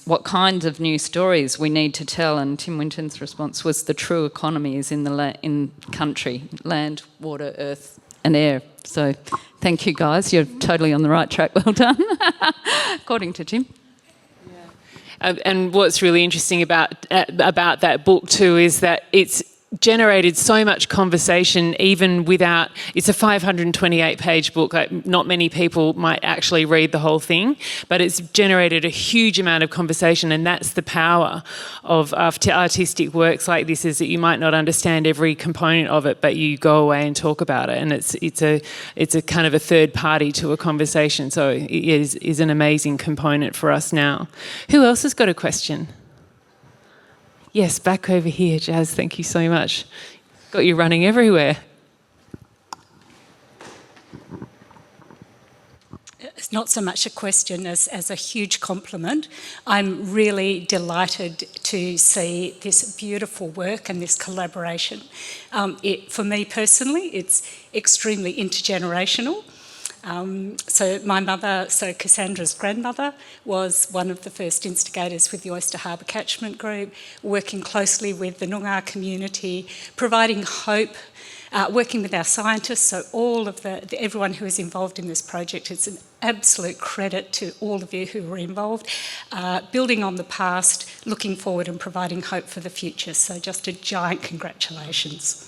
what kinds of new stories we need to tell, and Tim Winton's response was the true economy is in country, land, water, earth and air. So thank you guys, you're totally on the right track. Well done, according to Tim. And what's really interesting about that book too is that it's generated so much conversation even without, it's a 528-page book. Not many people might actually read the whole thing, but it's generated a huge amount of conversation, and that's the power of artistic works like this, is that you might not understand every component of it, but you go away and talk about it, and it's a kind of a third party to a conversation. So it is an amazing component for us now. Who else has got a question? Yes, back over here, Jazz, thank you so much. Got you running everywhere. It's not so much a question as a huge compliment. I'm really delighted to see this beautiful work and this collaboration. For me personally, it's extremely intergenerational. So Cassandra's grandmother was one of the first instigators with the Oyster Harbour Catchment group, working closely with the Noongar community, providing hope, working with our scientists. So all of everyone who is involved in this project, it's an absolute credit to all of you who were involved, building on the past, looking forward and providing hope for the future. So just a giant congratulations.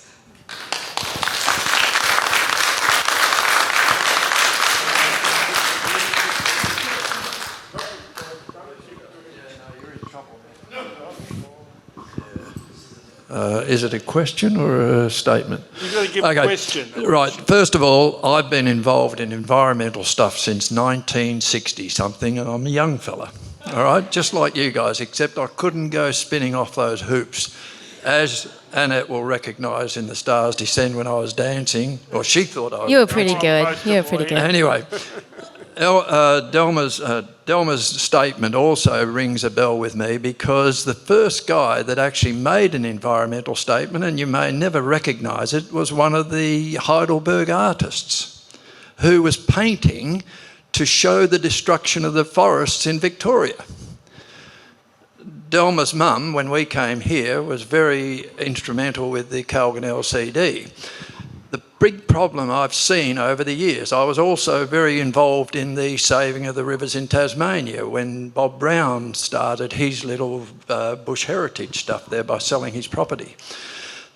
Is it a question or a statement? You've got to give a question. Right. First of all, I've been involved in environmental stuff since 1960-something, and I'm a young fella, all right? Just like you guys, except I couldn't go spinning off those hoops. As Annette will recognise in The Stars Descend when I was dancing, or she thought I was. You were pretty good. You were pretty good. Anyway. Delma's statement also rings a bell with me, because the first guy that actually made an environmental statement, and you may never recognise it, was one of the Heidelberg artists who was painting to show the destruction of the forests in Victoria. Delma's mum, when we came here, was very instrumental with the Calgon LCD. The big problem I've seen over the years, I was also very involved in the saving of the rivers in Tasmania when Bob Brown started his little bush heritage stuff there by selling his property.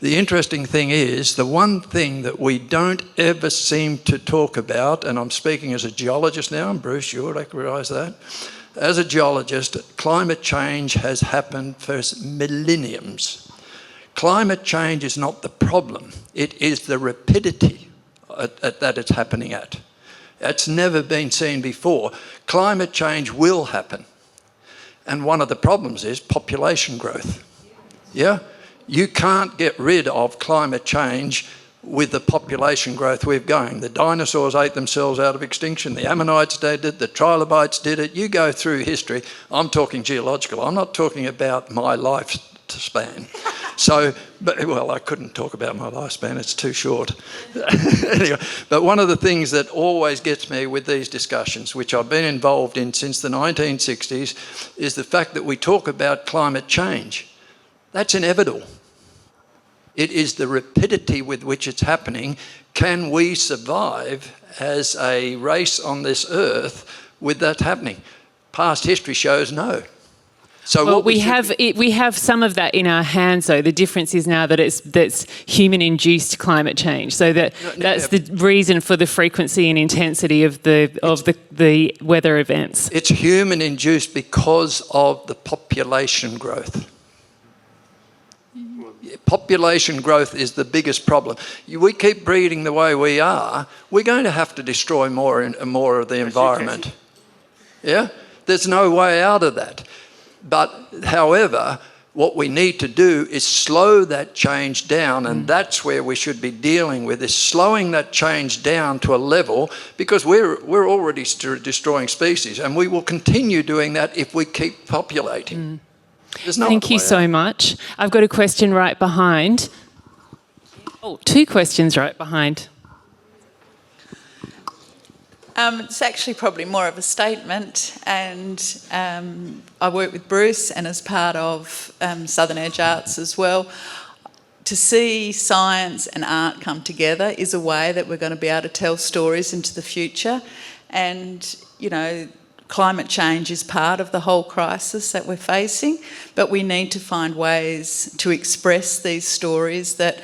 The interesting thing is, the one thing that we don't ever seem to talk about, and I'm speaking as a geologist now, and Bruce, you'll recognise that. As a geologist, climate change has happened for millenniums. Climate change is not the problem, it is the rapidity that it's happening at. It's never been seen before. Climate change will happen. And one of the problems is population growth. Yeah? You can't get rid of climate change with the population growth we've going. The dinosaurs ate themselves out of extinction, the ammonites did it, the trilobites did it. You go through history, I'm talking geological, I'm not talking about my lifespan. So, well, I couldn't talk about my lifespan, it's too short. Anyway, but one of the things that always gets me with these discussions, which I've been involved in since the 1960s, is the fact that we talk about climate change. That's inevitable. It is the rapidity with which it's happening. Can we survive as a race on this earth with that happening? Past history shows no. So well, what we have some of that in our hands, though. The difference is now that that's human-induced climate change. So that's the reason for the frequency and intensity of the weather events. It's human-induced because of the population growth. Population growth is the biggest problem. We keep breeding the way we are, we're going to have to destroy more and more of the environment. Yeah? There's no way out of that. But, however, what we need to do is slow that change down, and that's where we should be dealing with, is slowing that change down to a level, because we're already destroying species, and we will continue doing that if we keep populating. Thank you so much. I've got a question right behind. Oh, two questions right behind. It's actually probably more of a statement, and I work with Bruce and as part of Southern Edge Arts as well. To see science and art come together is a way that we're going to be able to tell stories into the future, and, you know, climate change is part of the whole crisis that we're facing, but we need to find ways to express these stories that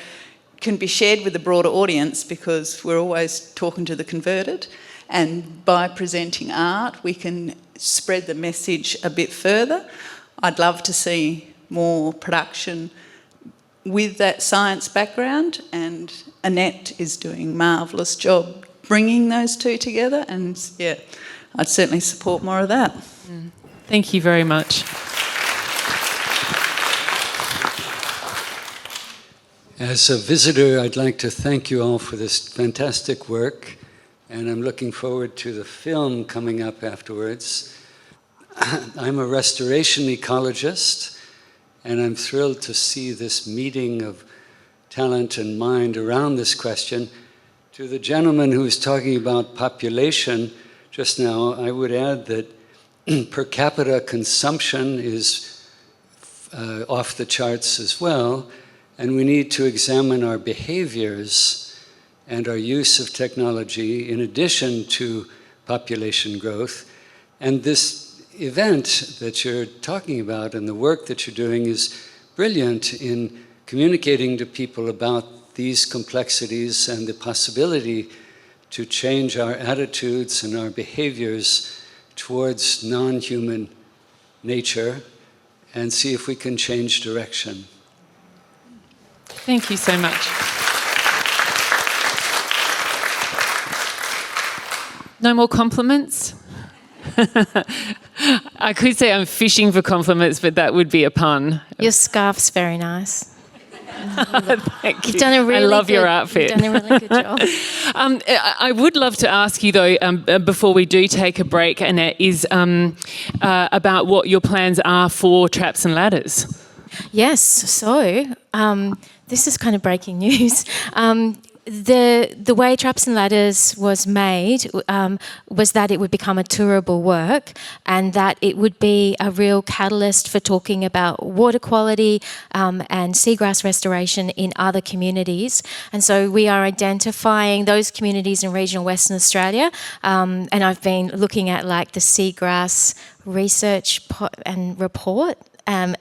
can be shared with a broader audience, because we're always talking to the converted, and by presenting art we can spread the message a bit further. I'd love to see more production with that science background, and Annette is doing a marvellous job bringing those two together, and yeah, I'd certainly support more of that. Thank you very much. As a visitor, I'd like to thank you all for this fantastic work, and I'm looking forward to the film coming up afterwards. I'm a restoration ecologist, and I'm thrilled to see this meeting of talent and mind around this question. To the gentleman who was talking about population just now, I would add that per capita consumption is off the charts as well, and we need to examine our behaviors and our use of technology in addition to population growth. And this event that you're talking about and the work that you're doing is brilliant in communicating to people about these complexities and the possibility to change our attitudes and our behaviors towards non-human nature and see if we can change direction. Thank you so much. No more compliments? I could say I'm fishing for compliments, but that would be a pun. Your scarf's very nice. Thank you. You've done a really I love your outfit. You've done a really good job. I would love to ask you, though, before we do take a break, Annette, is about what your plans are for Traps and Ladders. Yes, so this is kind of breaking news. The way Traps and Ladders was made was that it would become a tourable work, and that it would be a real catalyst for talking about water quality and seagrass restoration in other communities. And so we are identifying those communities in regional Western Australia, and I've been looking at like the seagrass research and report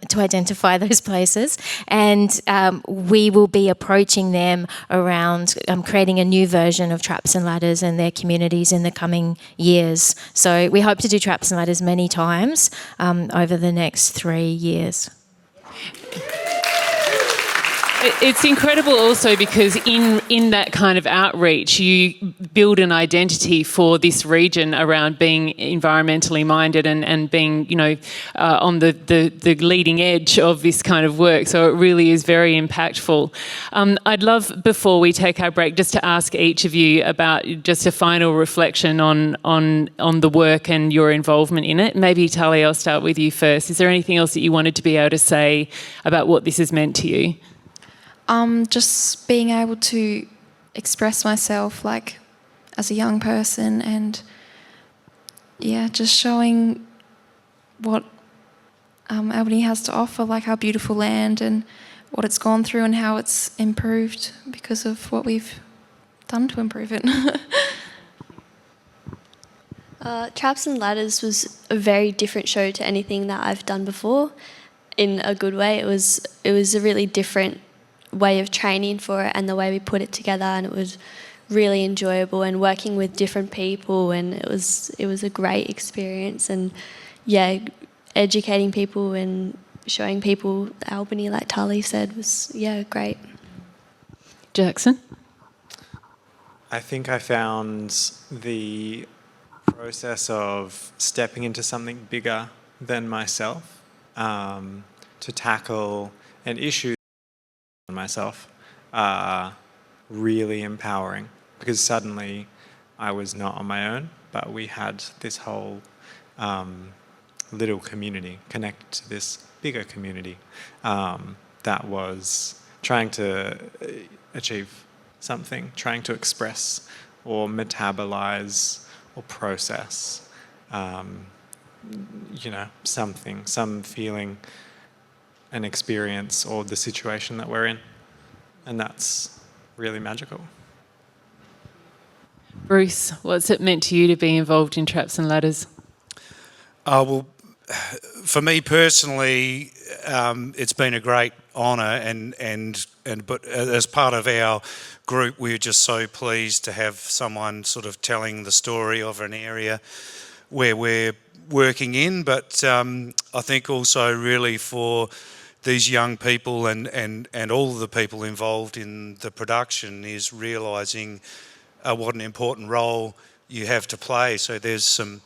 to identify those places, and we will be approaching them around creating a new version of Traps and Ladders and their communities in the coming years. So we hope to do Traps and Ladders many times over the next 3 years. It's incredible also because in that kind of outreach, you build an identity for this region around being environmentally minded and being, on the leading edge of this kind of work. So it really is very impactful. I'd love, before we take our break, just to ask each of you about just a final reflection on the work and your involvement in it. Maybe, Tahlee, I'll start with you first. Is there anything else that you wanted to be able to say about what this has meant to you? Just being able to express myself like as a young person, and just showing what Albany has to offer, like our beautiful land and what it's gone through and how it's improved because of what we've done to improve it. Traps and Ladders was a very different show to anything that I've done before, in a good way. It was a really different way of training for it and the way we put it together, and it was really enjoyable, and working with different people, and it was a great experience, and educating people and showing people Albany, like Tahlee said, was great. Jackson? I think I found the process of stepping into something bigger than myself, to tackle an issue myself, really empowering, because suddenly I was not on my own, but we had this whole little community connected to this bigger community that was trying to achieve something, trying to express or metabolize or process something, some feeling, an experience, or the situation that we're in. And that's really magical. Bruce, what's it meant to you to be involved in Traps and Ladders? Well, for me personally, it's been a great honour, but as part of our group, we're just so pleased to have someone sort of telling the story of an area where we're working in. But I think also really for these young people and all of the people involved in the production is realising what an important role you have to play. So there's some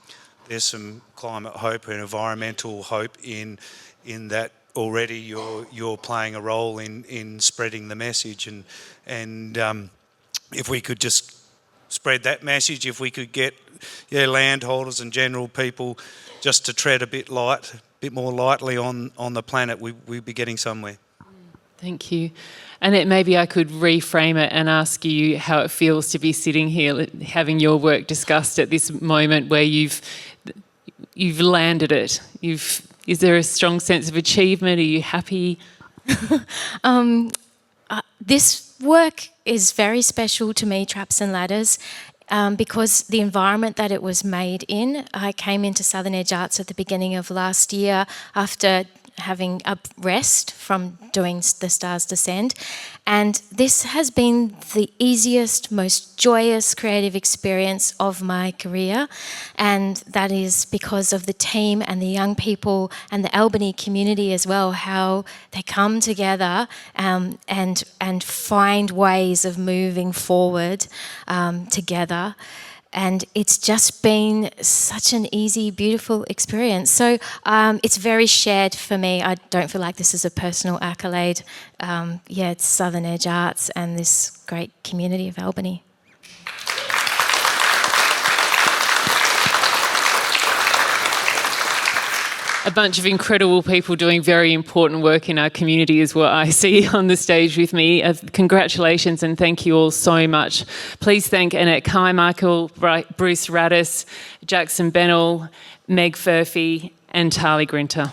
climate hope and environmental hope in that already you're playing a role in spreading the message, and if we could just spread that message, if we could get landholders and general people just to tread a bit more lightly on the planet, we'd be getting somewhere. Thank you. Annette, maybe I could reframe it and ask you how it feels to be sitting here having your work discussed at this moment where you've landed it. Is there a strong sense of achievement? Are you happy? This work is very special to me, Traps and Ladders, because the environment that it was made in. I came into Southern Edge Arts at the beginning of last year after having a rest from doing The Stars Descend, and this has been the easiest, most joyous creative experience of my career, and that is because of the team and the young people and the Albany community as well, how they come together and find ways of moving forward together. And it's just been such an easy, beautiful experience. So it's very shared for me. I don't feel like this is a personal accolade. It's Southern Edge Arts and this great community of Albany. A bunch of incredible people doing very important work in our community is what I see on the stage with me. Congratulations and thank you all so much. Please thank Annette Carmichael, Bruce Radys, Jackson Bennell, Meg Furphey and Tahlee Grinter.